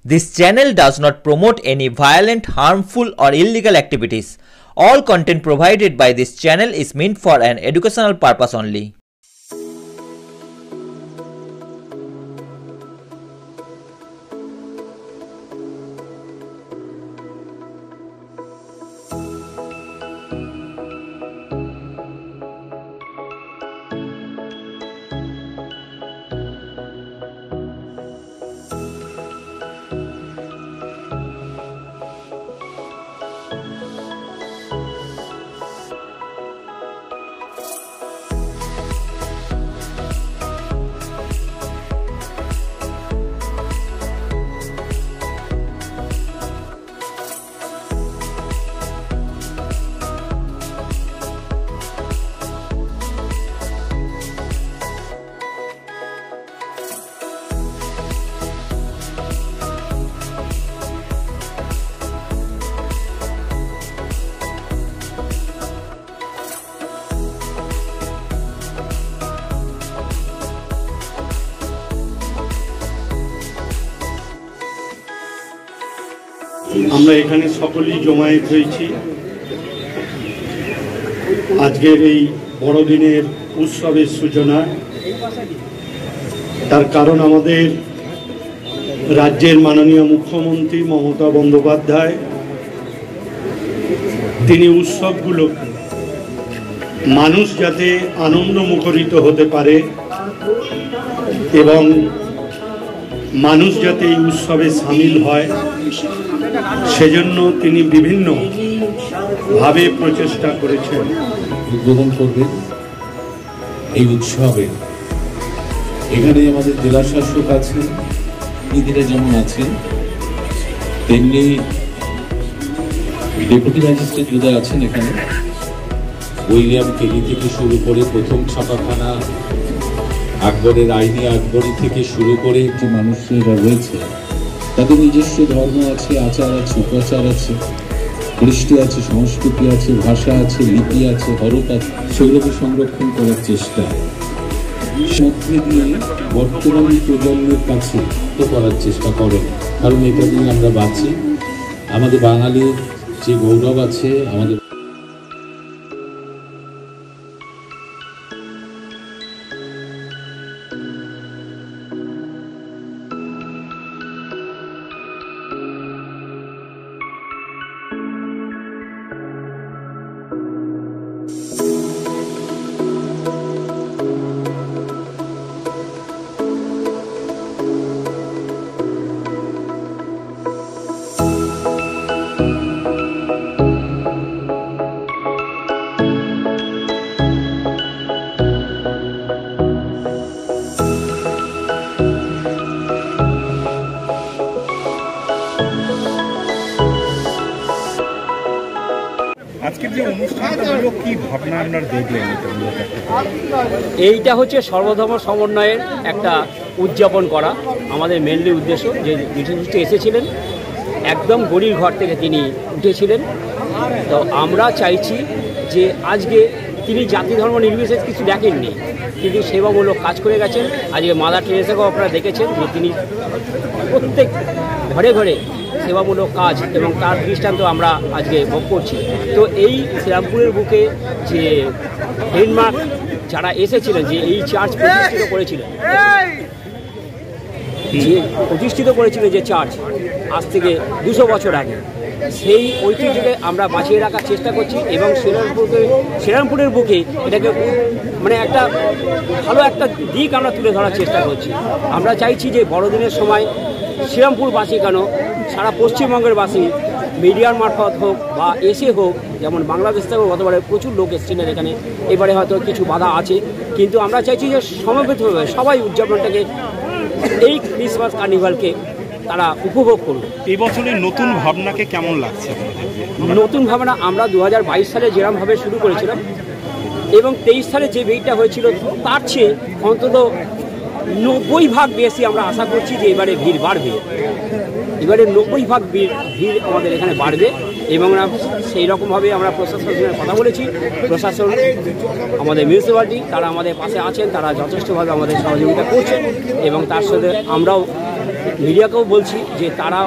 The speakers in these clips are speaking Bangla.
This channel does not promote any violent, harmful, or illegal activities. All content provided by this channel is meant for an educational purpose only. আমরা এখানে সকলেই জমায়েত হয়েছি আজকের এই বড়দিনের উৎসবের সূচনা। তার কারণ আমাদের রাজ্যের মাননীয় মুখ্যমন্ত্রী মমতা বন্দ্যোপাধ্যায় তিনি উৎসবগুলো মানুষ যাতে আনন্দ মুখরিত হতে পারে এবং মানুষ যাতে এই উৎসবে সামিল হয় সেজন্য তিনি বিভিন্নভাবে প্রচেষ্টা করেছেন। উদ্বোধন করবেন এই উৎসবে। এখানে আমাদের জেলা শাসক আছেন, ইদিরা যেমন আছেন তেমনি ডেপুটি ম্যাজিস্ট্রেট যুদা আছেন। এখানে উইলিয়াম কেলি থেকে শুরু করে প্রথম ছাপাখানা আকবরের আইনি আকবরী থেকে শুরু করে যে মানুষেরা রয়েছে তাদের নিজস্ব ধর্ম আছে, আচার আছে, উপাচার আছে, কৃষ্টি আছে, সংস্কৃতি আছে, ভাষা আছে, লিপি আছে, হরফ আছে, সেগুলোকে সংরক্ষণ করার চেষ্টা মধ্যে দিয়ে বর্তমান প্রজন্মের কাছে তো করার চেষ্টা করেন। কারণ এটা দিয়ে আমরা বাঁচি। আমাদের বাঙালির যে গৌরব আছে, আমাদের আজকের যে অনুষ্ঠানটা হলো কি ভাবনা আপনারা দেখলেন? এইটা হচ্ছে সর্বধর্ম সমন্বয়ের একটা উদযাপন করা আমাদের মেনলি উদ্দেশ্য। যে যীশু খ্রিস্ট এসেছিলেন একদম গরিব ঘর থেকে তিনি উঠেছিলেন, তো আমরা চাইছি যে আজকে তিনি জাতি ধর্ম নির্বিশেষে কিছু দেখেননি, কিন্তু সেবামূলক কাজ করে গেছেন। আজকে মাদার টেরেসাকেও আপনারা দেখেছেন যে তিনি প্রত্যেক ঘরে ঘরে সেবামূলক কাজ এবং তার দৃষ্টান্ত আমরা আজকে ভোগ করছি। তো এই শ্রীরামপুরের বুকে যে ডেনমার্ক যারা এসেছিলেন, যে এই চার্চ প্রতিষ্ঠিত করেছিলেন যে চার্চ আজ থেকে 200 বছর আগে, সেই ঐতিহ্যকে আমরা বাঁচিয়ে রাখার চেষ্টা করছি এবং শ্রীরামপুরের বুকে এটাকে মানে একটা ভালো একটা দিক আমরা তুলে ধরার চেষ্টা করছি। আমরা চাইছি যে বড়দিনের সময় শ্রীরামপুরবাসী কেন সারা পশ্চিমবঙ্গের বাসী মিডিয়ার মারফত হোক বা এসে হোক, যেমন বাংলাদেশ থেকেও গতবারে প্রচুর লোক এসেছিলেন এখানে, এবারে হয়তো কিছু বাধা আছে, কিন্তু আমরা চাইছি যে সমবেতভাবে সবাই উদযাপনটাকে এই ক্রিসমাস কার্নিভালকে তারা উপভোগ করুন। এই বছরের নতুন ভাবনাকে কেমন লাগছে? নতুন ভাবনা আমরা 2022 সালে যেরকমভাবে শুরু করেছিলাম এবং 23 সালে যে ভিড়টা হয়েছিল তার চেয়ে অন্তত 90% বেশি আমরা আশা করছি যে এবারে ভিড় বাড়বে। এবারে 90% ভিড় আমাদের এখানে বাড়বে এবং সেই রকমভাবে আমরা প্রশাসনের সঙ্গে কথা বলেছি। প্রশাসন আমাদের মিউনিসিপ্যালিটি তারা আমাদের পাশে আছেন, তারা যথেষ্টভাবে আমাদের সহযোগিতা করছেন এবং তার সাথে আমরাও মিডিয়াকেও বলছি যে তারা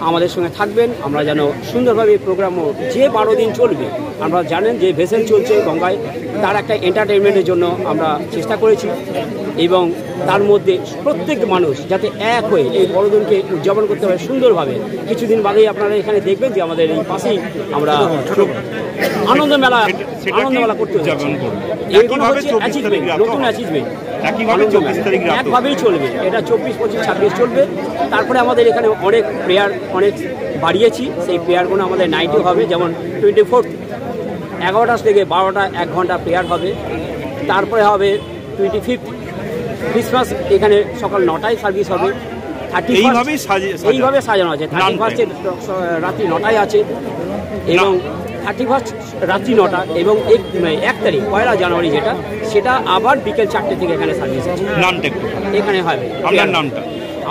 আমাদের সঙ্গে থাকবেন, আমরা যেন সুন্দরভাবে এই প্রোগ্রামও যে 12 দিন চলবে। আমরা জানেন যে ভেসেল চলছে গঙ্গায়, তার একটা এন্টারটেনমেন্টের জন্য আমরা চেষ্টা করেছি এবং তার মধ্যে প্রত্যেক মানুষ যাতে এক হয়ে এই বড়দিনকে উদযাপন করতে পারে সুন্দরভাবে। কিছুদিন বাদেই আপনারা এখানে দেখবেন যে আমাদের এই পাশেই আমরা আনন্দ মেলা করতে এইগুলো হচ্ছে অ্যাচিভমেন্ট, নতুন অ্যাচিভমেন্ট, একভাবেই চলবে। এটা 24, 25, 26 চলবে। তারপরে আমাদের এখানে অনেক প্রেয়ার অনেক বাড়িয়েছি, সেই প্রেয়ারগুলো আমাদের নাইটে হবে, যেমন 24 11টা থেকে 12টা 1 ঘন্টা প্রেয়ার হবে। তারপরে হবে 25 ক্রিসমাস, এখানে সকাল 9টায় সার্ভিস হবে। 31 এইভাবে সাজানো আছে। 31 রাত্রি 9টায় আছে এবং 31 রাত্রি 9টা এবং 1 তারিখ 1 জানুয়ারি যেটা, সেটা আবার বিকেল 4টে থেকে এখানে সার্ভিস আছে। এখানে হবে। আপনার নামটা?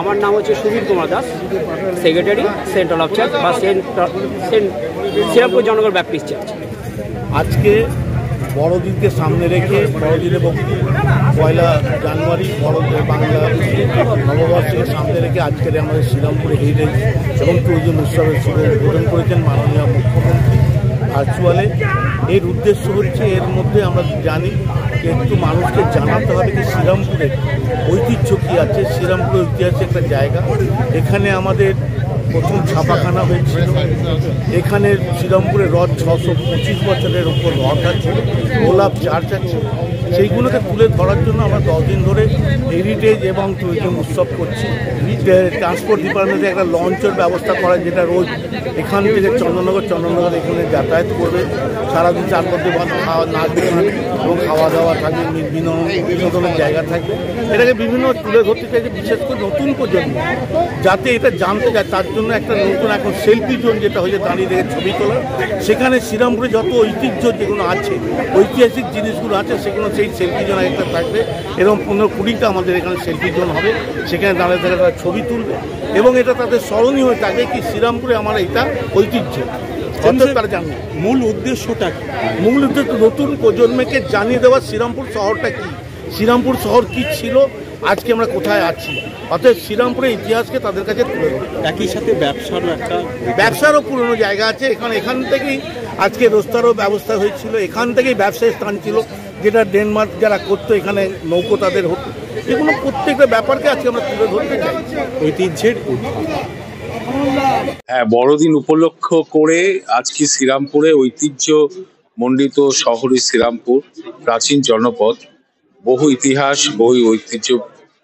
আমার নাম হচ্ছে Subir Kumar Das, secretary central of church বা শ্রীরামপুর জনগণ ব্যাপটিস্ট চার্চ। আজকে বড়দিনকে সামনে রেখে বড়দিন এবং 1 জানুয়ারি বাংলা নববর্ষকে সামনে রেখে আজকের আমাদের শ্রীরামপুরে হেরিটেজ এবং ট্যুরিজম উৎসবের শুভ উদ্বোধন করেছেন মাননীয় মুখ্যমন্ত্রী ভার্চুয়ালে। এর উদ্দেশ্য হচ্ছে, এর মধ্যে আমরা জানি যে একটু মানুষকে জানাতে হবে যে শ্রীরামপুরের ঐতিহ্য কী আছে। শ্রীরামপুরের ঐতিহাসিক একটা জায়গা, এখানে আমাদের প্রথম ছাপাখানা হয়েছিল, এখানে শ্রীরামপুরের রথ 625 বছরের উপর রথ আছে, গোলাপ চার্চ আছে। সেইগুলোকে তুলে ধরার জন্য আমরা 10 দিন ধরে হেরিটেজ এবং ট্যুরিজম উৎসব করছি। ট্রান্সপোর্ট ডিপার্টমেন্টে একটা লঞ্চের ব্যবস্থা করা, যেটা রোজ এখান থেকে চন্দননগর এখানে যাতায়াত করবে। সারাদিন 4 মধ্যে খাওয়া নাচ গান এবং খাওয়া দাওয়া থাকবে, বিনোদনের জায়গা থাকবে। এটাকে বিভিন্ন তুলে ধরতে চাইছে, বিশেষ করে নতুন প্রজন্ম যাতে এটা জানতে চায়, তার জন্য একটা নতুন এখন সেলফি জোন যেটা হয়েছে, দাঁড়িয়ে দেখে ছবি তোলা। সেখানে শ্রীরামপুরে যত ঐতিহ্য যেগুলো আছে, ঐতিহাসিক জিনিসগুলো আছে, সেগুলো সেই সেলফি জোন একটা থাকবে। এরকম 15-20টা আমাদের এখানে সেলফি জোন হবে, সেখানে দাঁড়িয়ে থেকে তারা ছবি তুলবে এবং এটা তাদের স্মরণীয় হয়ে থাকবে কি শ্রীরামপুরে আমার এটা ঐতিহ্য। তারা জানবে মূল উদ্দেশ্যটা কি। মূল উদ্দেশ্য নতুন প্রজন্মকে জানিয়ে দেওয়া শ্রীরামপুর শহরটা কি, শ্রীরামপুর শহর কি ছিল, আজকে আমরা কোথায় আছি। অর্থাৎ শ্রীরামপুরের ইতিহাসকে তাদের কাছে তুলে ধরে। একই সাথে ব্যবসারও পুরনো জায়গা আছে এখান থেকেই আজকে রোস্তারও ব্যবস্থা হয়েছিল, এখান থেকেই ব্যবসায়ী স্থান ছিল, যেটা ডেনমার্ক যারা করতো, এখানে নৌকো তাদের হতো। এগুলো প্রত্যেকটা ব্যাপারকে আজকে আমরা তুলে ধরতে চাই ঐতিহ্যের। হ্যাঁ, বড়দিন উপলক্ষ করে আজকে শ্রীরামপুরে ঐতিহ্য মণ্ডিত শহরে শ্রীরামপুর প্রাচীন জনপদ, বহু ইতিহাস বহু ঐতিহ্য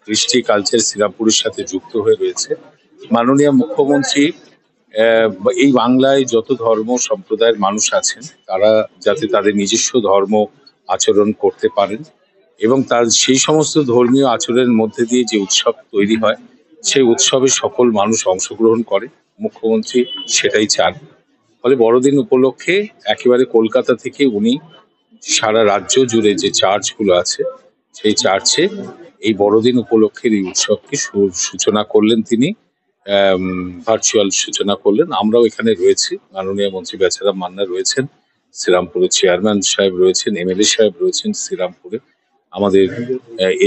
কৃষ্টি কালচার শ্রীরামপুরের সাথে যুক্ত হয়ে রয়েছে। মাননীয় মুখ্যমন্ত্রী এই বাংলায় যত ধর্ম সম্প্রদায়ের মানুষ আছেন, তারা যাতে তাদের নিজস্ব ধর্ম আচরণ করতে পারেন এবং তার সেই সমস্ত ধর্মীয় আচরণের মধ্যে দিয়ে যে উৎসব তৈরি হয়, সেই উৎসবে সকল মানুষ অংশগ্রহণ করে। মুখ্যমন্ত্রী সেটাই চান। ফলে বড়দিন উপলক্ষে একেবারে কলকাতা থেকে উনি সারা রাজ্য জুড়ে যে চার্চগুলো আছে, সেই চার্চে এই বড়দিন উপলক্ষের এই উৎসবকে সূচনা করলেন তিনি, ভার্চুয়াল সূচনা করলেন। আমরাও এখানে রয়েছি, মাননীয় মন্ত্রী বেচারাম মান্না রয়েছেন, শ্রীরামপুরের চেয়ারম্যান সাহেব রয়েছেন, এমএলএ সাহেব রয়েছেন শ্রীরামপুরে, আমাদের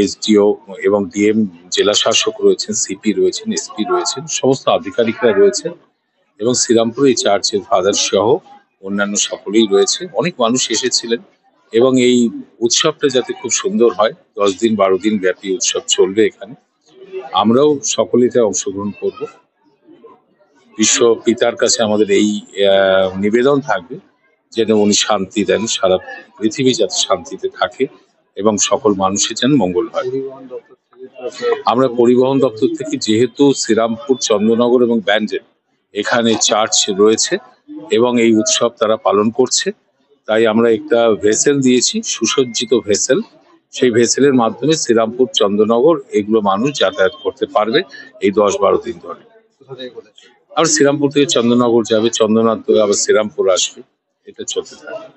এসডিও এবং ডিএম জেলা শাসক রয়েছেন, সিপি রয়েছেন, এসপি রয়েছেন, সমস্ত আধিকারিকরা রয়েছেন এবং শ্রীরামপুরে এই চার্চের ফাদার সহ অন্যান্য সকলেই রয়েছে। অনেক মানুষ এসেছিলেন এবং এই উৎসবটা যাতে খুব সুন্দর হয়, 10 দিন 12 দিন ব্যাপী উৎসব চলবে এখানে। আমরাও সকলেতে অংশগ্রহণ করব। বিশ্ব পিতার কাছে আমাদের এই নিবেদন থাকবে যেন উনি শান্তি দেন, সারা পৃথিবী যাতে শান্তিতে থাকে এবং সকল মানুষের যেন মঙ্গল হয়। আমরা পরিবহন দপ্তর থেকে, যেহেতু শ্রীরামপুর চন্দ্রনগর এবং ব্যান্ডেল এখানে চার্চ রয়েছে এবং এই উৎসব তারা পালন করছে, তাই আমরা একটা ভেসেল দিয়েছি, সুসজ্জিত ভেসেল। সেই ভেসেলের মাধ্যমে শ্রীরামপুর চন্দ্রনগর এগুলো মানুষ যাতায়াত করতে পারবে এই 10-12 দিন ধরে। আর শ্রীরামপুর থেকে চন্দ্রনগর যাবে, চন্দ্রনাথ আবার শ্রীরামপুর আসবে, এটা চলতে থাকবে।